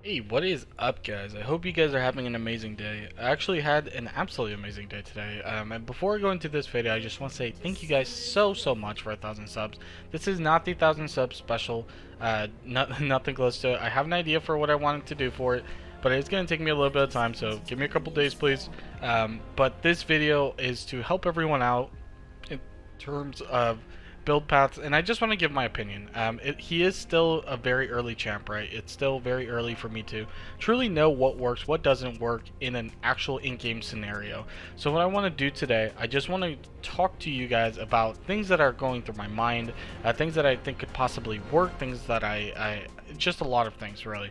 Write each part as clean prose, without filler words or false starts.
Hey, what is up, guys? I hope you guys are having an amazing day. I actually had an absolutely amazing day today. And before I go into this video, I just want to say thank you guys so much for 1,000 subs. This is not the 1,000 subs special. Nothing close to it. I have an idea for what I wanted to do for it, but it's going to take me a little bit of time, so give me a couple days, please. But this video is to help everyone out in terms of build paths, and I just want to give my opinion. He is still a very early champ, right? It's still very early for me to truly know what works, what doesn't work in an actual in-game scenario. So what I want to do today, I just want to talk to you guys about things that are going through my mind, things that I think could possibly work, things that just a lot of things really.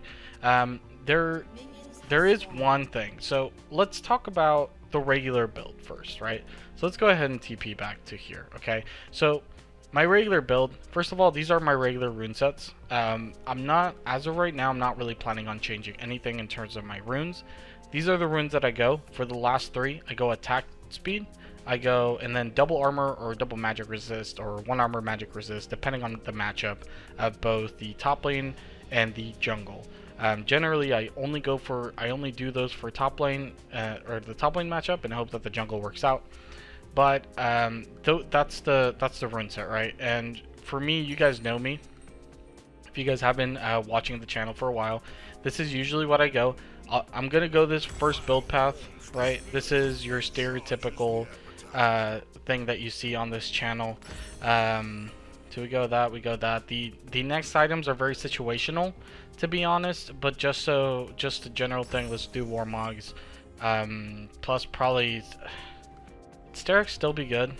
There is one thing. So let's talk about the regular build first, right? So let's go ahead and TP back to here, okay? So my regular build, first of all, these are my regular rune sets. I'm not, as of right now, I'm not really planning on changing anything in terms of my runes. These are the runes that I go. For the last three, I go attack speed, I go, and then double armor or double magic resist, or one armor magic resist, depending on the matchup of both the top lane and the jungle. Generally, I only do those for top lane, or the top lane matchup, and hope that the jungle works out. But that's the rune set, right? And for me, you guys know me. If you guys have been watching the channel for a while, this is usually what I go. I'm gonna go this first build path, right? This is your stereotypical thing that you see on this channel. So we go that, we go that. The next items are very situational, to be honest. But just a general thing. Let's do Warmogs. Plus probably. Sterix still be good.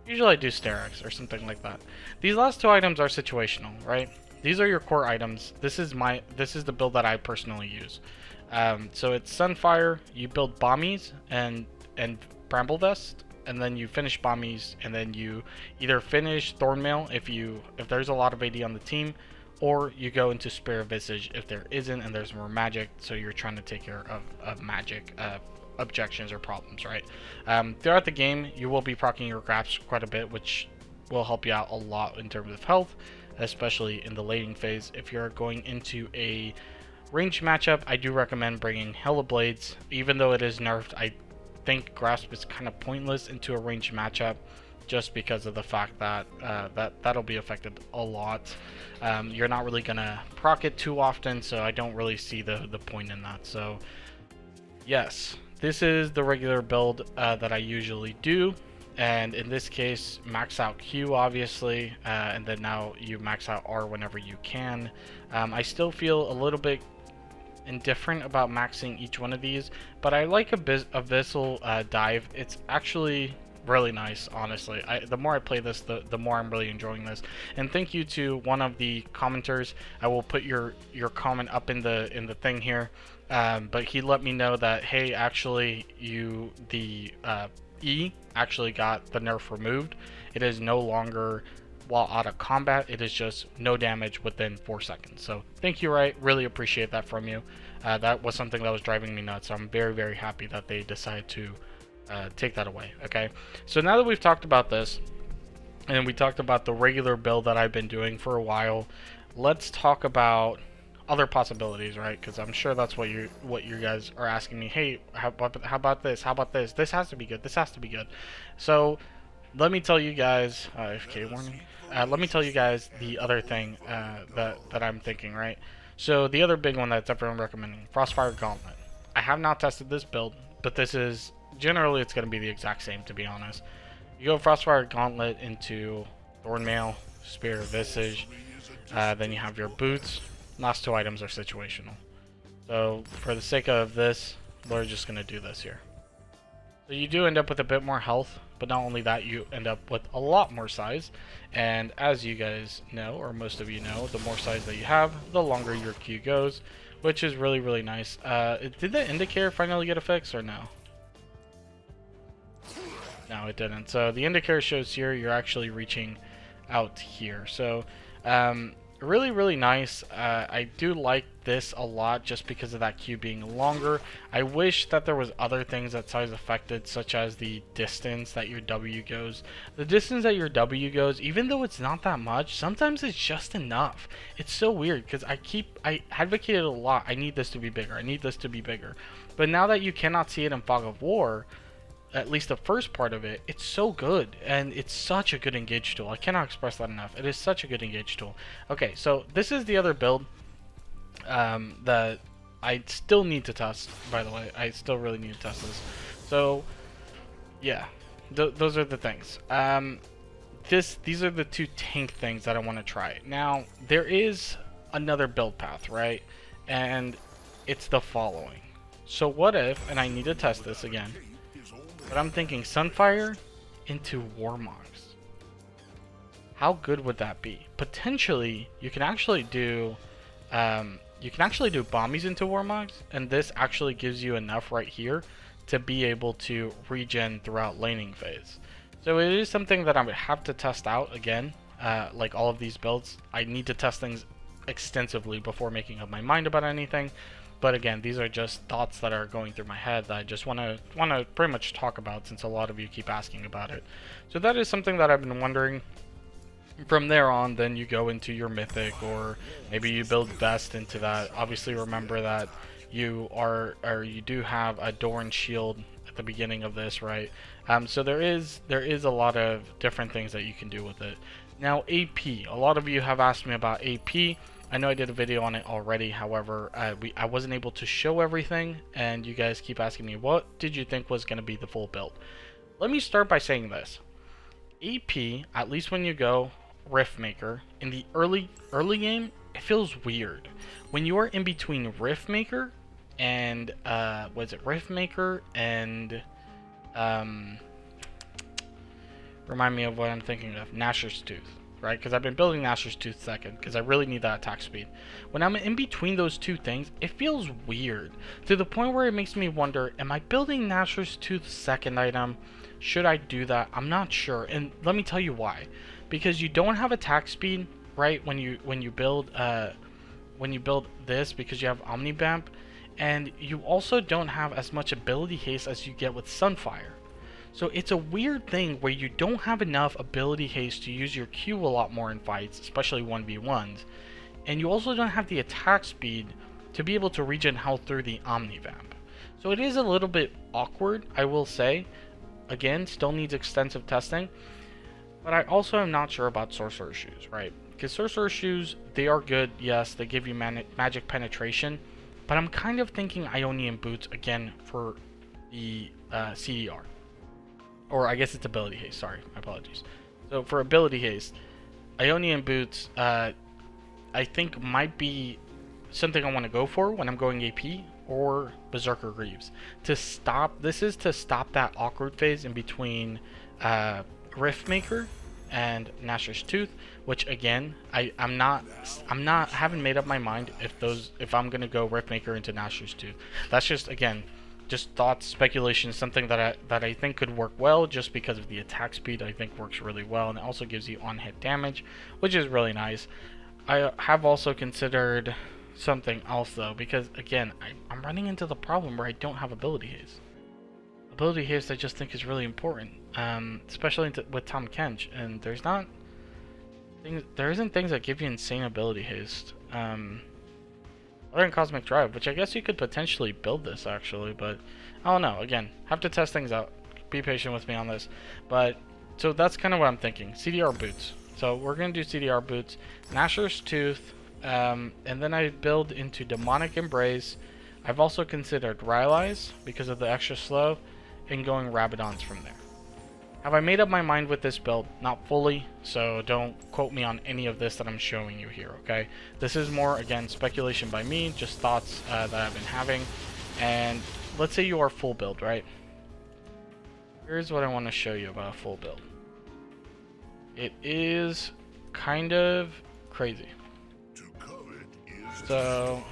Usually I do Sterix or something like that. These last two items are situational, right? These are your core items. This is the build that I personally use. So it's Sunfire. You build Bommies and Bramble Vest, and then you finish Bommies, and then you either finish Thornmail if there's a lot of AD on the team, or you go into Spirit Visage if there isn't and there's more magic. So you're trying to take care of magic. Objections or problems, right? Throughout the game, you will be proccing your grabs quite a bit, which will help you out a lot in terms of health, especially in the laning phase. If you're going into a ranged matchup, I do recommend bringing Hella Blades. Even though it is nerfed, I think Grasp is kind of pointless into a ranged matchup, just because of the fact that that'll be affected a lot. You're not really gonna proc it too often, so I don't really see the point in that. So yes, this is the regular build that I usually do, and in this case, max out Q obviously, and then now you max out R whenever you can. I still feel a little bit indifferent about maxing each one of these, but I like Abyssal Dive. It's actually really nice, honestly. The more I play this, the more I'm really enjoying this. And thank you to one of the commenters. I will put your comment up in the thing here. But he let me know that, hey, actually the E actually got the nerf removed. It is no longer while out of combat. It is just no damage within 4 seconds. So thank you, right? Really appreciate that from you. That was something that was driving me nuts. So I'm very happy that they decided to take that away. Okay, so now that we've talked about this, and we talked about the regular build that I've been doing for a while, let's talk about other possibilities, right? Because I'm sure that's what you guys are asking me. Hey, how about this? How about this? This has to be good. This has to be good. So let me tell you guys, AFK warning. Let me tell you guys the other thing that I'm thinking, right? So the other big one that's everyone recommending, Frostfire Gauntlet. I have not tested this build, but this is generally it's going to be the exact same, to be honest. You go Frostfire Gauntlet into Thornmail, Spirit Visage, then you have your boots. Last two items are situational. So for the sake of this, we're just going to do this here. So you do end up with a bit more health, but not only that, you end up with a lot more size. And as you guys know, or most of you know, the more size that you have, the longer your Q goes, which is really nice. Did the indicator finally get a fix or no? No, it didn't. So the indicator shows here you're actually reaching out here. So really nice. I do like this a lot just because of that queue being longer. I wish that there was other things that size affected, such as the distance that your W goes. The distance that your W goes, even though it's not that much, sometimes it's just enough. It's so weird because I advocated a lot. I need this to be bigger. I need this to be bigger. But now that you cannot see it in Fog of War, at least the first part of it, it's so good, and it's such a good engage tool. I cannot express that enough. It is such a good engage tool. Okay, so this is the other build that I still need to test, by the way. I still really need to test this. So, yeah, those are the things. These are the two tank things that I want to try. Now, there is another build path, right? And it's the following. So what if, and I need to test this again, but I'm thinking Sunfire into Warmogs. How good would that be? Potentially, you can actually do Bombies into Warmogs, and this actually gives you enough right here to be able to regen throughout laning phase. So it is something that I would have to test out again. Like all of these builds, I need to test things extensively before making up my mind about anything. But again, these are just thoughts that are going through my head that I just want to pretty much talk about, since a lot of you keep asking about it. So that is something that I've been wondering. From there on, then you go into your mythic, or maybe you build best into that. Obviously, remember that you do have a Doran shield at the beginning of this, right? So there is a lot of different things that you can do with it. Now, AP. A lot of you have asked me about AP. I know I did a video on it already, however, I wasn't able to show everything, and you guys keep asking me, what did you think was going to be the full build? Let me start by saying this. AP, at least when you go Rift Maker, in the early game, it feels weird. When you are in between Rift Maker and, Rift Maker and, remind me of what I'm thinking of, Gnasher's Tooth. Right, because I've been building Gnasher's Tooth second, because I really need that attack speed. When I'm in between those two things, it feels weird, to the point where it makes me wonder, am I building Gnasher's Tooth second item? Should I do that? I'm not sure, and let me tell you why. Because you don't have attack speed, right, when you build this, because you have Omnibamp, and you also don't have as much ability haste as you get with Sunfire. So it's a weird thing where you don't have enough ability haste to use your Q a lot more in fights, especially 1v1s. And you also don't have the attack speed to be able to regen health through the Omnivamp. So it is a little bit awkward, I will say. Again, still needs extensive testing. But I also am not sure about Sorcerer's Shoes, right? Because Sorcerer's Shoes, they are good, yes, they give you magic penetration. But I'm kind of thinking Ionian Boots again for the CDR. Or I guess it's ability haste, sorry, my apologies. So for ability haste, Ionian Boots, I think might be something I want to go for when I'm going AP, or Berserker Greaves. This is to stop that awkward phase in between Rift Maker and Gnasher's Tooth, which again, I haven't made up my mind if I'm gonna go Rift Maker into Gnasher's Tooth. That's just, again, just thoughts, speculation, something that I think could work well, just because of the attack speed. I think works really well, and it also gives you on-hit damage, which is really nice. I have also considered something else though, because again, I'm running into the problem where I don't have ability haste. Ability haste I just think is really important, especially with TAHM Kench, and there isn't things that give you insane ability haste. Other than Cosmic Drive, which I guess you could potentially build this actually, but I don't know. Again, have to test things out. Be patient with me on this. But so that's kind of what I'm thinking. CDR boots. So we're gonna do CDR boots, Gnasher's Tooth, and then I build into Demonic Embrace. I've also considered Rylai's because of the extra slow, and going Rabadons from there. Have I made up my mind with this build? Not fully, so don't quote me on any of this that I'm showing you here, okay? This is more, again, speculation by me, just thoughts that I've been having. And let's say you are full build, right? Here's what I want to show you about a full build. It is kind of crazy. So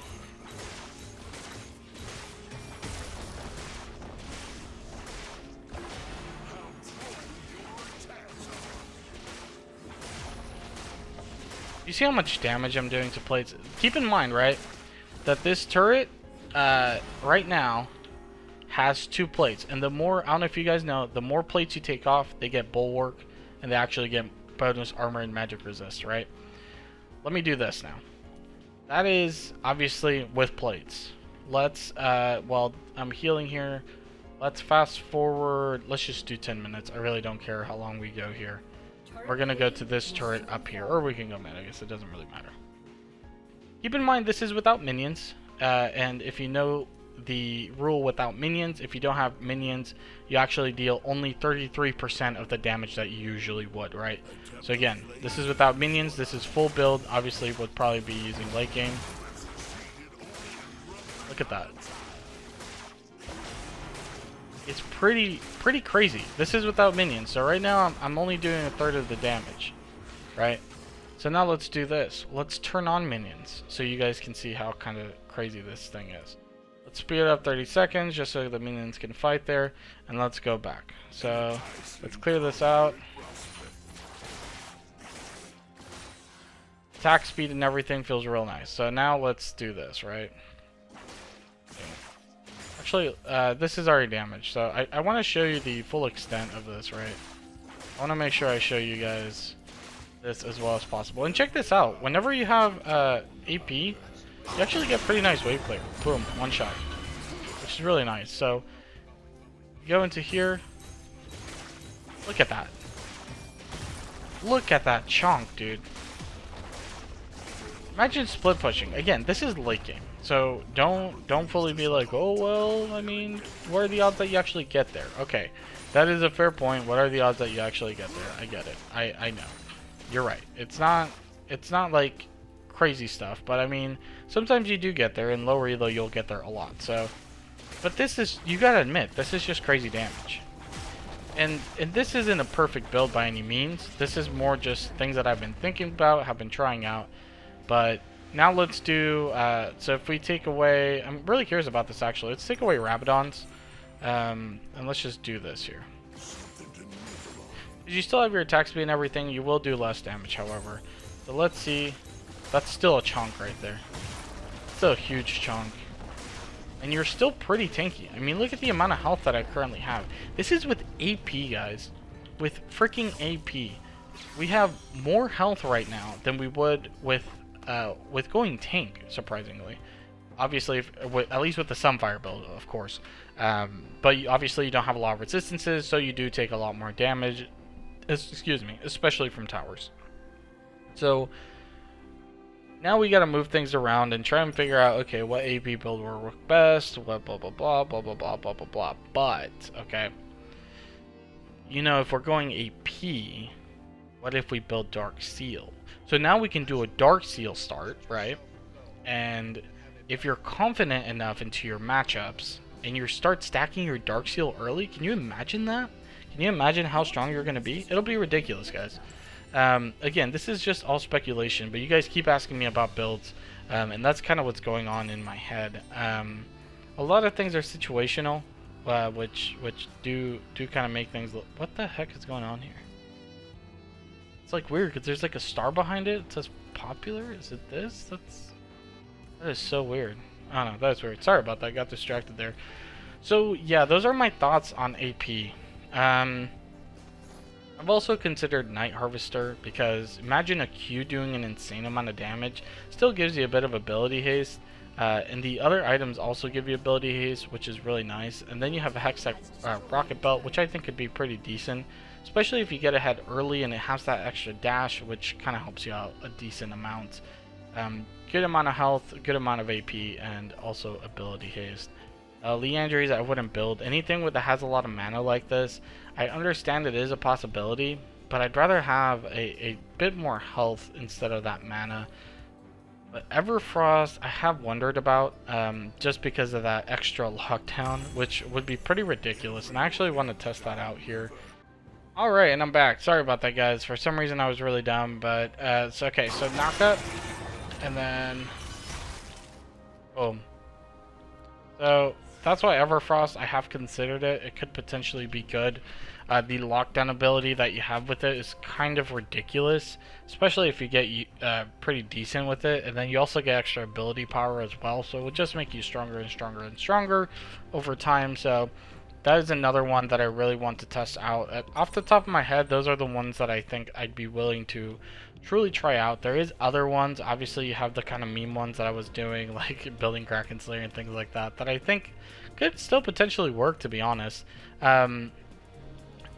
You see how much damage I'm doing to plates? Keep in mind, right, that this turret, right now, has 2 plates. And the more, I don't know if you guys know, the more plates you take off, they get bulwark, and they actually get bonus armor and magic resist, right? Let me do this now. That is obviously with plates. Let's, while I'm healing here, let's fast forward. Let's just do 10 minutes. I really don't care how long we go here. We're going to go to this turret up here, or we can go mid. I guess it doesn't really matter. Keep in mind, this is without minions, and if you know the rule without minions, if you don't have minions, you actually deal only 33% of the damage that you usually would, right? So again, this is without minions. This is full build. Obviously would probably be using late game. Look at that. It's pretty crazy. This is without minions. So right now I'm only doing 1/3 of the damage, right? So now let's do this. Let's turn on minions so you guys can see how kind of crazy this thing is. Let's speed it up 30 seconds just so the minions can fight there, and let's go back. So let's clear this out. Attack speed and everything feels real nice. So now let's do this, right? Actually, this is already damaged, so I want to show you the full extent of this, right? I want to make sure I show you guys this as well as possible. And check this out. Whenever you have AP, you actually get pretty nice wave clear. Boom, 1 shot. Which is really nice. So, you go into here. Look at that. Look at that chonk, dude. Imagine split pushing. Again, this is late game. So don't fully be like, oh well, I mean, what are the odds that you actually get there? Okay, that is a fair point. What are the odds that you actually get there? I get it. I know. You're right. It's not like crazy stuff, but I mean, sometimes you do get there. In lower elo, you'll get there a lot. So, but this is, you gotta admit, this is just crazy damage. And this isn't a perfect build by any means. This is more just things that I've been thinking about, have been trying out. But now let's do, so if we take away, I'm really curious about this actually. Let's take away Rabadons, and let's just do this here. You still have your attack speed and everything. You will do less damage, however. So let's see. That's still a chunk right there. Still a huge chunk. And you're still pretty tanky. I mean, look at the amount of health that I currently have. This is with AP, guys. With freaking AP. We have more health right now than we would with going tank, surprisingly. Obviously, at least with the Sunfire build, of course. But obviously you don't have a lot of resistances, so you do take a lot more damage. Excuse me, especially from towers. So now we gotta move things around and try and figure out, okay, what AP build will work best, what blah blah blah blah blah blah blah blah blah. But okay, you know, if we're going AP, what if we build Dark Seal? So now we can do a Dark Seal start, right? And if you're confident enough into your matchups and you start stacking your Dark Seal early, can you imagine that? Can you imagine how strong you're going to be? It'll be ridiculous, guys. Again, this is just all speculation, but you guys keep asking me about builds, and that's kind of what's going on in my head. A lot of things are situational, which do kind of make things look... What the heck is going on here? It's like weird because there's like a star behind it. It says popular. Is it this? That is so weird. I don't know. That's weird. Sorry about that. I got distracted there. So yeah, those are my thoughts on AP. I've also considered Night Harvester because imagine a Q doing an insane amount of damage. Still gives you a bit of ability haste. And the other items also give you ability haste, which is really nice. And then you have a Hextech rocket belt, which I think could be pretty decent. Especially if you get ahead early and it has that extra dash, which kind of helps you out a decent amount. Good amount of health, good amount of AP, and also ability haste. Leandries I wouldn't build. Anything that has a lot of mana like this, I understand it is a possibility, but I'd rather have a bit more health instead of that mana. But Everfrost I have wondered about, just because of that extra lockdown, which would be pretty ridiculous, and I actually want to test that out here. Alright, and I'm back. Sorry about that, guys. For some reason I was really dumb, but it's okay. So knockup, and then boom. So that's why Everfrost, I have considered it. It could potentially be good. The lockdown ability that you have with it is kind of ridiculous, especially if you get pretty decent with it, and then you also get extra ability power as well, so it would just make you stronger and stronger and stronger over time. So that is another one that I really want to test out. Off the top of my head, those are the ones that I think I'd be willing to truly try out. There is other ones. Obviously, you have the kind of meme ones that I was doing, like building Kraken Slayer and things like that, that I think could still potentially work, to be honest.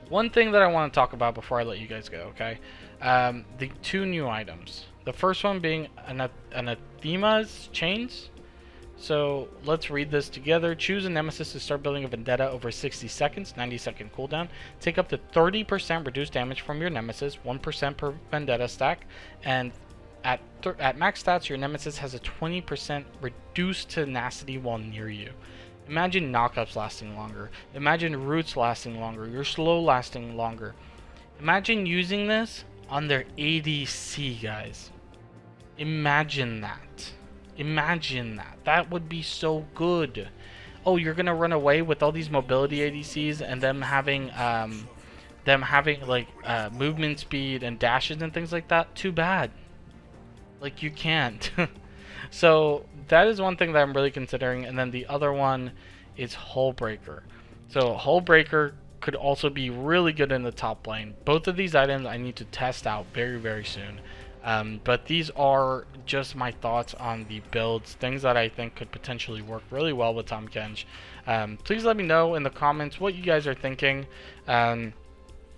One thing that I want to talk about before I let you guys go, okay? The 2 new items. The first one being Anathema's Chains. So let's read this together. Choose a nemesis to start building a vendetta over 60 seconds, 90-second cooldown. Take up to 30% reduced damage from your nemesis, 1% per vendetta stack, and at max stats, your nemesis has a 20% reduced tenacity while near you. Imagine knockups lasting longer. Imagine roots lasting longer. Your slow lasting longer. Imagine using this on their ADC, guys. Imagine that. Imagine that. That would be so good. Oh, you're gonna run away with all these mobility ADCs and them having like movement speed and dashes and things like that? Too bad. Like, you can't. So that is one thing that I'm really considering, and then the other one is Hullbreaker. So Hullbreaker could also be really good in the top lane. Both of these items I need to test out very, very soon. But these are just my thoughts on the builds, things that I think could potentially work really well with TAHM KENCH. Please let me know in the comments what you guys are thinking.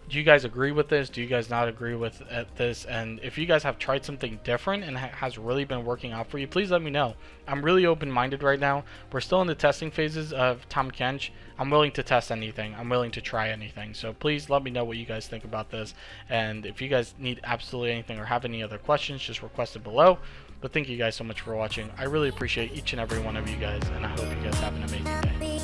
Do you guys agree with this? Do you guys not agree with this? And if you guys have tried something different and has really been working out for you, please let me know. I'm really open-minded right now. We're still in the testing phases of TAHM KENCH. I'm willing to test anything. I'm willing to try anything. So please let me know what you guys think about this. And if you guys need absolutely anything or have any other questions, just request it below. But thank you guys so much for watching. I really appreciate each and every one of you guys, and I hope you guys have an amazing day.